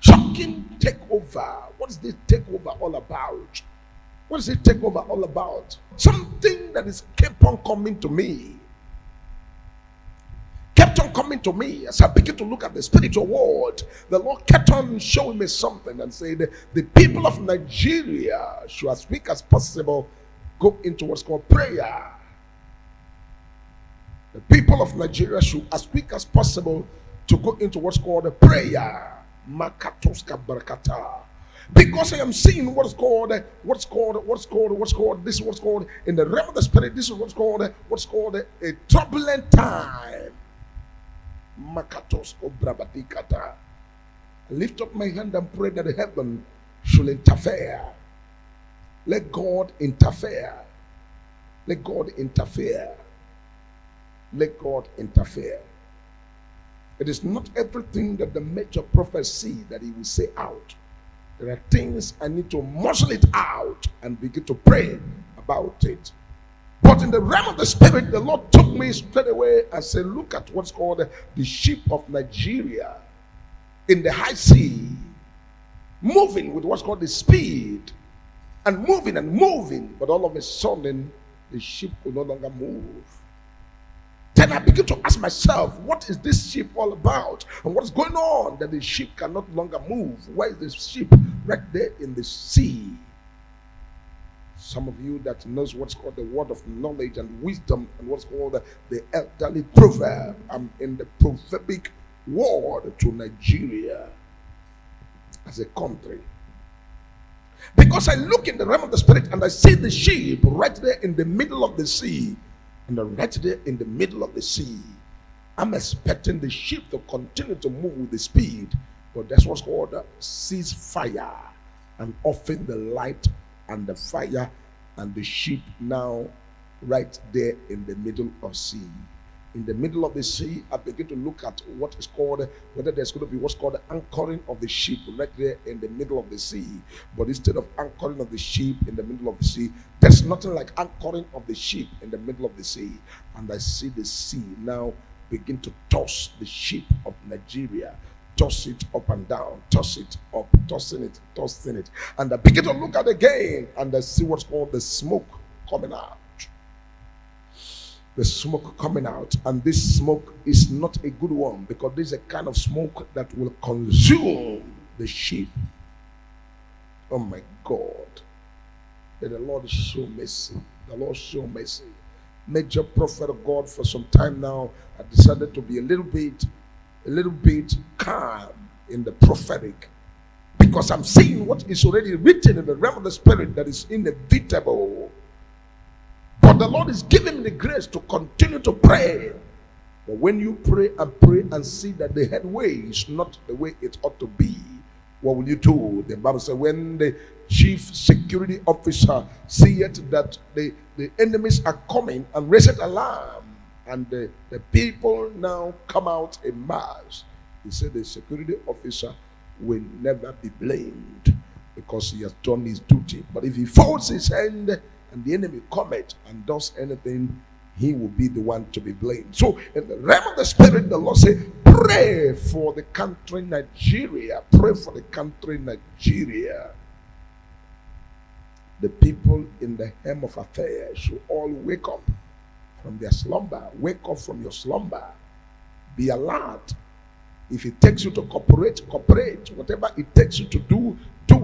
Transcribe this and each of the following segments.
Shocking takeover. What is this takeover all about? What is this takeover all about? Something that is kept on coming to me. Kept on coming to me as I begin to look at the spiritual world. The Lord kept on showing me something and said, the people of Nigeria should, as quick as possible, go into what's called prayer. The people of Nigeria should, as quick as possible, to go into what's called a prayer. Makatoska barakata. Because I am seeing what's called in the realm of the spirit. This is what's called a turbulent time. Makatos obrabadikata. I lift up my hand and pray that heaven should interfere. Let God interfere. Let God interfere. Let God interfere. It is not everything that the major prophet see that he will say out. There are things I need to muscle it out and begin to pray about it. But in the realm of the spirit, the Lord took me straight away and said, look at what's called the ship of Nigeria in the high sea, moving with what's called the speed, and moving, but all of a sudden, the ship will no longer move. Then I begin to ask myself, what is this ship all about? And what's going on that the ship can no longer move? Why is this ship right there in the sea? Some of you that knows what's called the word of knowledge and wisdom and what's called the elderly proverb. I'm in the proverbic word to Nigeria as a country. Because I look in the realm of the spirit and I see the ship right there in the middle of the sea. And right there in the middle of the sea, I'm expecting the ship to continue to move with the speed. But that's what's called ceasefire, and often the light and the fire and the ship now right there in the middle of sea. In the middle of the sea, I begin to look at what is called, whether there's going to be what's called the anchoring of the ship right there in the middle of the sea. But instead of anchoring of the ship in the middle of the sea, there's nothing like anchoring of the ship in the middle of the sea. And I see the sea now begin to toss the ship of Nigeria. Toss it up and down, toss it up, tossing it. And I begin to look at it again, and I see what's called the smoke coming out. The smoke coming out, and this smoke is not a good one, because this is a kind of smoke that will consume the ship. Oh my God. May the Lord show mercy. The Lord show mercy. Major prophet of God for some time now, I decided to be a little bit calm in the prophetic, because I'm seeing what is already written in the realm of the spirit that is inevitable. But the Lord is giving me the grace to continue to pray. But when you pray and see that the headway is not the way it ought to be, what will you do? The Bible says, when the chief security officer seeth that the enemies are coming, and raiseth alarm, and the people now come out en mass, he said the security officer will never be blamed, because he has done his duty. But if he folds his hand and the enemy cometh and does anything, he will be the one to be blamed. So in the realm of the spirit, the Lord said, pray for the country Nigeria. Pray for the country Nigeria. The people in the helm of affairs should all wake up from their slumber. Wake up from your slumber. Be alert. If it takes you to cooperate. Whatever it takes you to do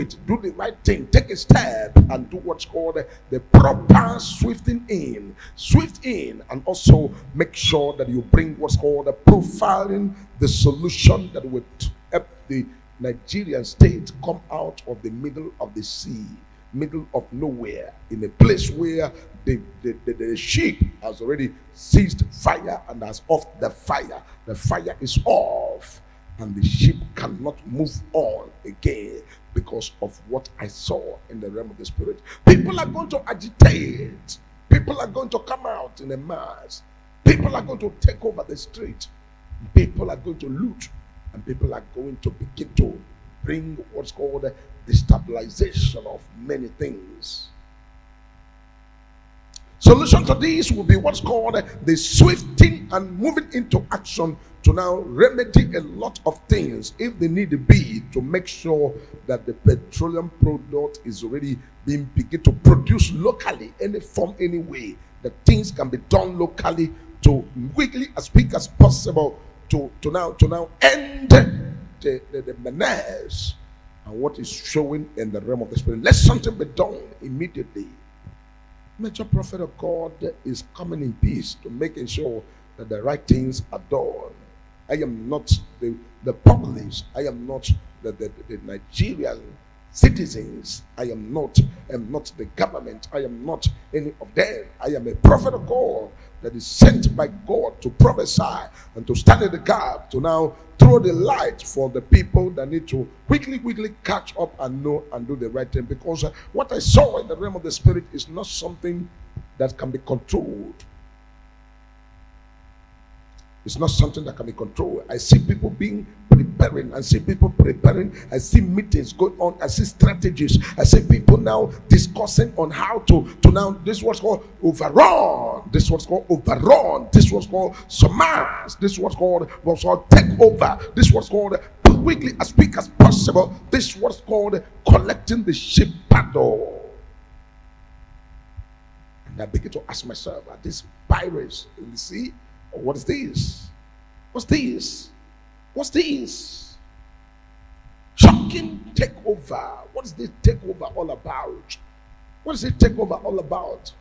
it. Do the right thing. Take a step and do what's called the proper swifting in. Swift in, and also make sure that you bring what's called profiling, the solution that would help the Nigerian state come out of the middle of the sea, middle of nowhere, in a place where the ship has already ceased fire and has off the fire. The fire is off, and the ship cannot move on again because of what I saw in the realm of the spirit. People are going to agitate. People are going to come out in a mass. People are going to take over the street. People are going to loot, and people are going to begin to bring what's called the stabilization of many things. Solution to this will be what's called the swifting and moving into action now remedy a lot of things if they need to be, to make sure that the petroleum product is already being begin to produce locally, any form, any way that things can be done locally to quickly as quick as possible to now end the menace and what is showing in the realm of the spirit. Let something be done immediately. Major prophet of God is coming in peace to making sure that the right things are done. I am not the populace. I am not the Nigerian citizens. I am not the government. I am not any of them. I am a prophet of God that is sent by God to prophesy and to stand in the gap, to now throw the light for the people that need to quickly catch up and know and do the right thing. Because what I saw in the realm of the spirit is not something that can be controlled. It's not something that can be controlled. I see people preparing. I see people preparing. I see meetings going on. I see strategies. I see people now discussing on how to now, this was called overrun. This was called overrun. This was called surmass. This was called takeover. This was called quickly as quick as possible. This was called collecting the ship paddle. And I begin to ask myself, are these pirates in the sea? Or what is this? What's this? What's this? Shocking takeover. What is this takeover all about? What is this takeover all about?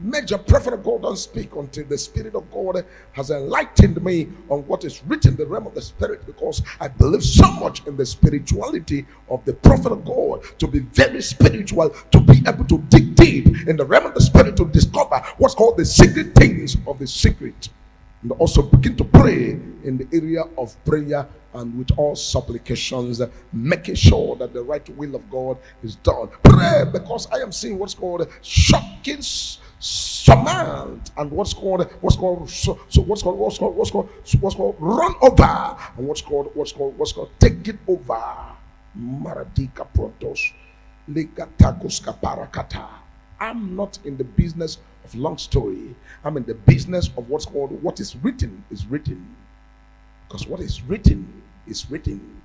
Major prophet of God don't speak until the Spirit of God has enlightened me on what is written in the realm of the Spirit, because I believe so much in the spirituality of the prophet of God, to be very spiritual, to be able to dig deep in the realm of the Spirit, to discover what's called the secret things of the secret. And also begin to pray in the area of prayer and with all supplications, making sure that the right will of God is done. Pray, because I am seeing what's called shocking summand, and what's called run over, and what's called take it over. Maradika protos legatakus kaparakata. I'm not in the business of long story. I'm in the business of what's called what is written is written. Because what is written is written.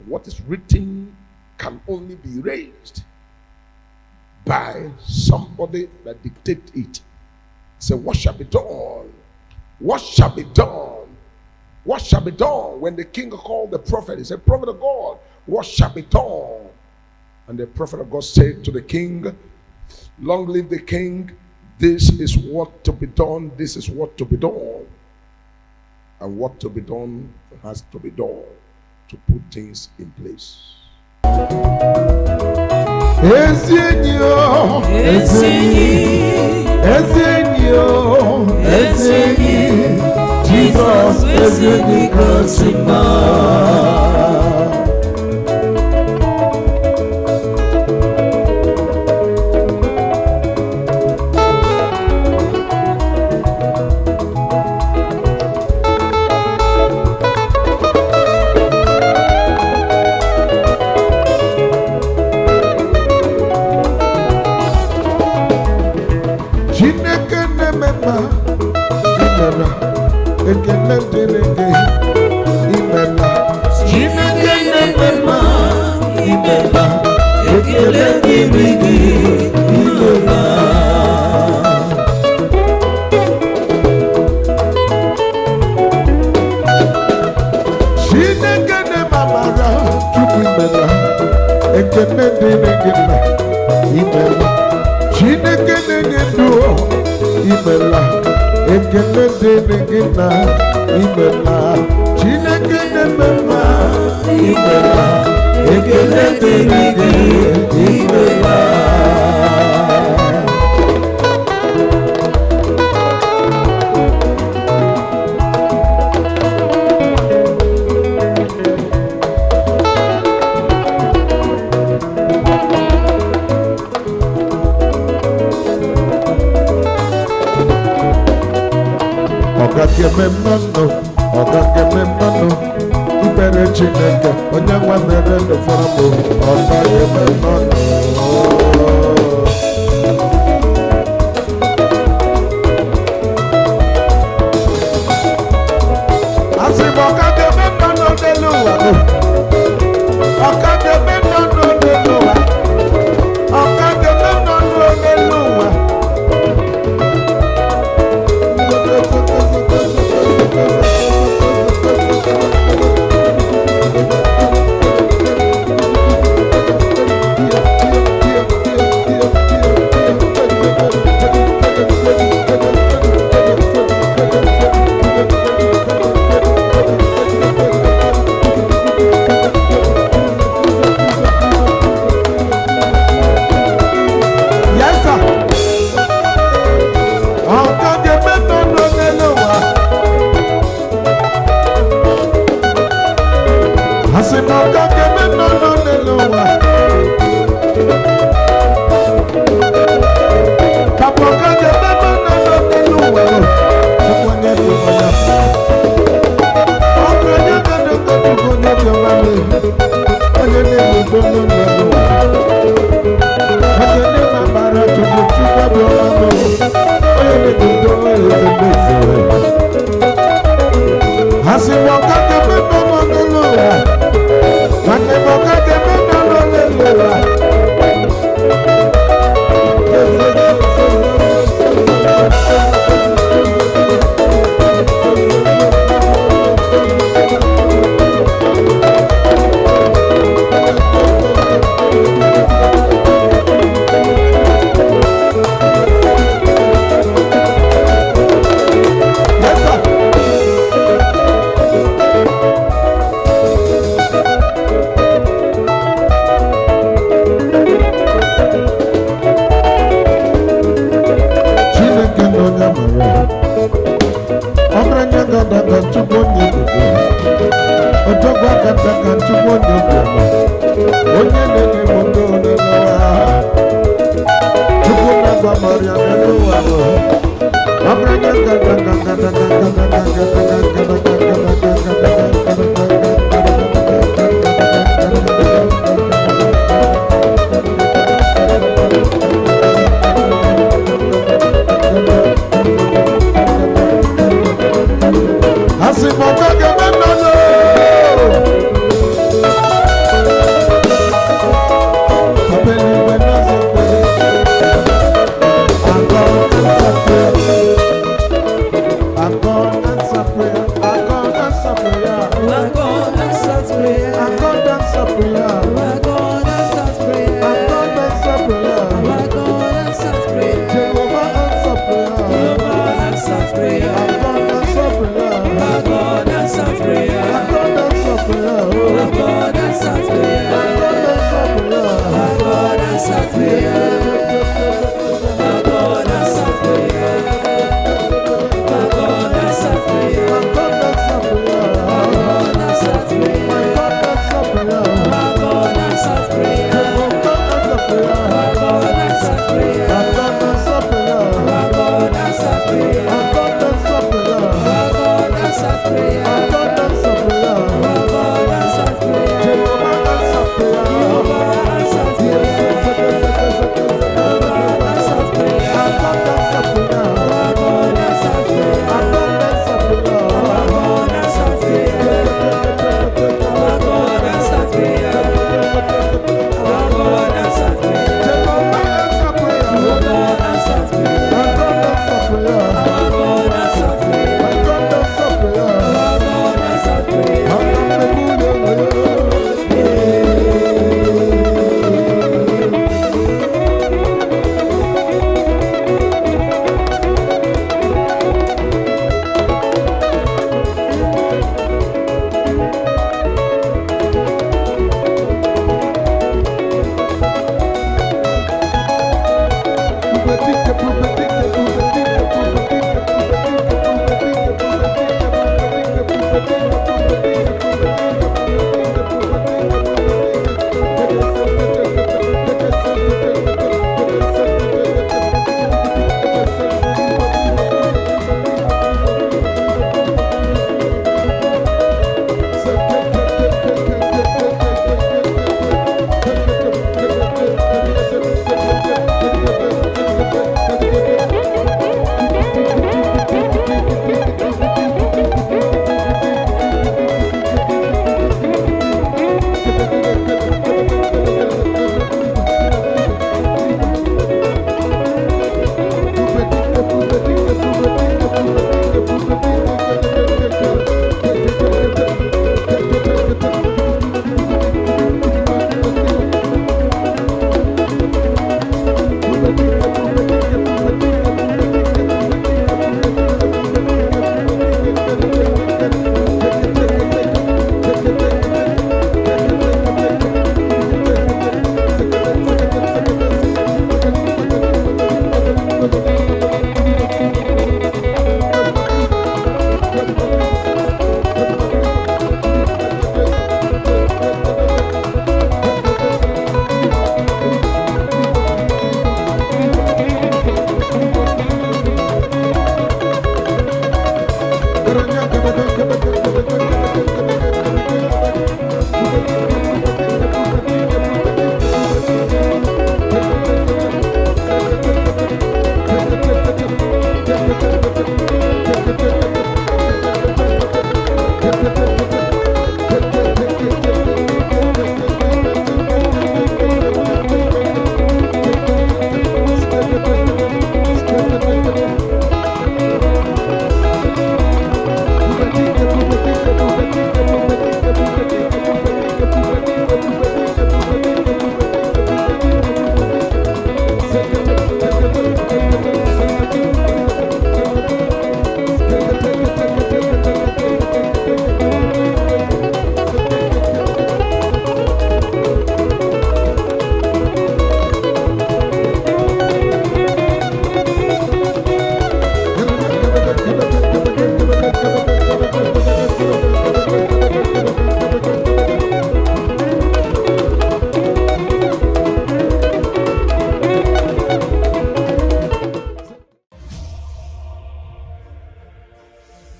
What is written can only be raised by somebody that dictates it. So what shall be done? What shall be done? What shall be done? When the king called the prophet, he said, prophet of God, what shall be done? And the prophet of God said to the king, long live the king, this is what to be done, this is what to be done. And what to be done has to be done to put things in place. Maria,